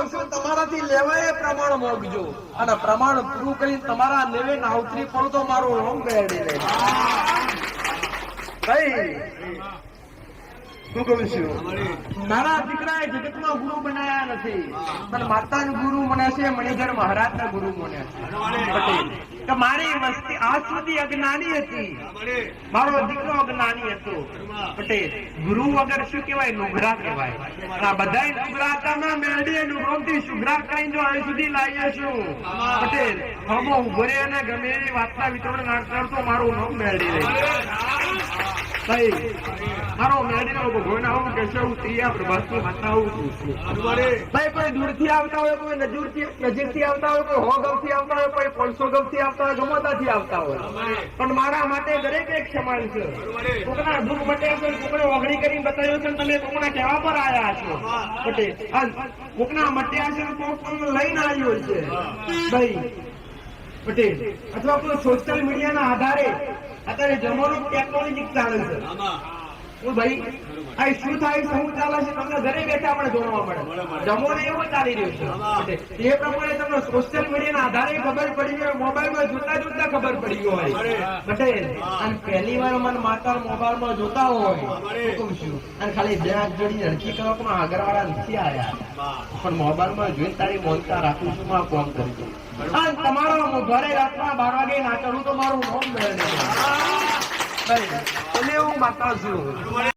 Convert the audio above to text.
કહું છું તમારાથી લેવાય એ પ્રમાણ મોગજો અને પ્રમાણ પૂરું કરી તમારા લેવે નાવતરી પણ તો મારું રોમ ગયેડી લે ભાઈ શું કહું છું મારા દીકરાએ જગતમાં ગુરુ બનાયા નથી પણ માતાનું ગુરુ મને છે મણિધર મહારાજના ગુરુ મને પટેલ કે મારી વસ્તી આજ સુધી અજ્ઞાની હતી મારો દીકરો અજ્ઞાની હતો પટેલ ગુરુ વગર શું કહેવાય નુગરા કહેવાય આ બધા નુગરાતા ના મેળડી નુગરોથી સુગરા કરીને જો અહીં સુધી લાવીએ છું પટેલ હમો ઉભો રે અને ગમે એવી વાતના વિતરણ ના કરતો મારું નામ મેળડી રહી ભાઈ મારો મેળડી નો ભગવાન આવું કે છે હું ત્રિયા પ્રભાસની વાતના આવું છું ભાઈ કોઈ દૂરથી આવતા હોય કોઈ નજીકથી આવતા હોય કોઈ 100 ગમથી આવતા હોય કોઈ 500 ગમથી આવતા હોય ગમોતાથી આવતા હોય પણ મારા માટે દરેક એક સમાન છે કોકના દુઃખ મટ્યા છે કોકને ઓગળી કરીને બતાવ્યો છે તમે કોકના કહેવા પર આવ્યા છો પટેલ કોકના મટ્યા છે કોક લઈને આવ્યો છે ભાઈ પટેલ અથવા કોઈ સોશિયલ મીડિયાના આધારે અત્યારે જમાનો ટેકનોલોજી ચાલે છે ભાઈ આ શું થાય શું ચાલે છે તમને ઘરે બેઠા પણ જોવા મળે જમાનો એવો ચાલી રહ્યો છે એ પ્રમાણે તમને સોશિયલ મીડિયાના આધારે ખબર પડી હોય મોબાઈલમાં જોતા જોતા ખબર પડી હોય પટેલ અને પહેલી વાર મને માતા મોબાઈલમાં જોતા હોય શું છું અને ખાલી બે હાથ જોડી હરખી કરવા પણ આગળવાળા નથી આવ્યા પણ મોબાઈલમાં જોઈને તારી મોનતા રાખું છું માં કોમ કરું છું અને તમારો ઘરે રાતના 12 વાગે ના ચડું તો મારું નોમ મેળવે એટલે હું માતા છું